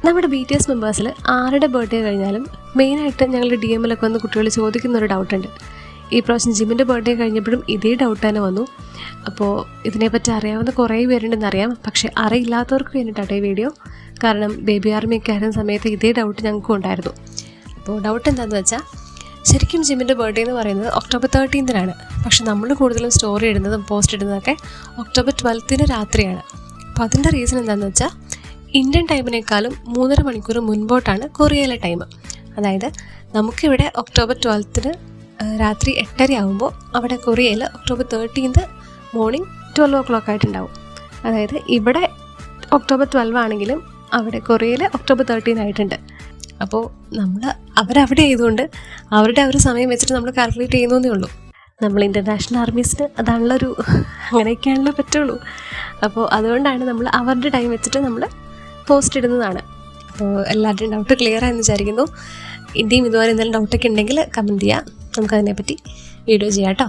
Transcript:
നമ്മുടെ BTS മെമ്പേഴ്സിൽ ആരുടെ birthday കഴിഞ്ഞാലും മെയിനായിട്ട് ഞങ്ങളുടെ DMലൊക്കെ വന്ന് കുട്ടികൾ ചോദിക്കുന്നൊരു ഡൗട്ടുണ്ട്. ഈ പ്രാവശ്യം ജിമ്മിൻ്റെ ബർത്ത്ഡേ കഴിഞ്ഞപ്പോഴും ഇതേ ഡൗട്ട് തന്നെ വന്നു. അപ്പോൾ ഇതിനെപ്പറ്റി അറിയാവുന്ന കുറേ പേരുണ്ടെന്നറിയാം, പക്ഷേ അറിയില്ലാത്തവർക്ക് വേണ്ടിയിട്ടാണ് ഈ വീഡിയോ. കാരണം ബേബി ആർമിയൊക്കെ ആയിരുന്ന സമയത്ത് ഇതേ ഡൗട്ട് ഞങ്ങൾക്കും ഉണ്ടായിരുന്നു. അപ്പോൾ ഡൗട്ട് എന്താണെന്ന് വെച്ചാൽ, ശരിക്കും ജിമ്മിൻ്റെ ബർത്ത്ഡേ എന്ന് പറയുന്നത് October 13 പക്ഷെ നമ്മൾ കൂടുതലും സ്റ്റോറി ഇടുന്നതും പോസ്റ്റ് ഇടുന്നതൊക്കെ October 12 രാത്രിയാണ്. അപ്പോൾ അതിൻ്റെ റീസൺ എന്താണെന്ന് വെച്ചാൽ, ഇന്ത്യൻ ടൈമിനേക്കാളും 3.5 മണിക്കൂർ മുൻപോട്ടാണ് കൊറിയയിലെ ടൈം. അതായത് നമുക്കിവിടെ October 12 രാത്രി 8:30 ആകുമ്പോൾ അവിടെ കൊറിയയിൽ October 13 മോർണിംഗ് 12 o'clock ആയിട്ടുണ്ടാവും. അതായത് ഇവിടെ October 12 ആണെങ്കിലും അവിടെ കൊറിയയിൽ October 13 ആയിട്ടുണ്ട്. അപ്പോൾ നമ്മൾ അവരവിടെ ആയതുകൊണ്ട് അവരുടെ ഒരു സമയം വെച്ചിട്ട് നമ്മൾ കാൽക്കുലേറ്റ് ചെയ്യുന്നതേ ഉള്ളൂ. നമ്മൾ ഇൻ്റർനാഷണൽ ആർമീസിന് അതാണുള്ളൊരു അങ്ങനെയൊക്കെയാണല്ലോ പറ്റുള്ളൂ. അപ്പോൾ അതുകൊണ്ടാണ് നമ്മൾ അവരുടെ ടൈം വെച്ചിട്ട് നമ്മൾ പോസ്റ്റ് ഇടുന്നതാണ്. അപ്പോൾ എല്ലാവരുടെയും ഡൗട്ട് ക്ലിയർ ആയെന്ന് വിചാരിക്കുന്നു. ഇനിയും ഇതുപോലെ എന്തെങ്കിലും ഡൗട്ടൊക്കെ ഉണ്ടെങ്കിൽ കമൻറ്റ് ചെയ്യാം, നമുക്കതിനെപ്പറ്റി വീഡിയോ ചെയ്യാം കേട്ടോ.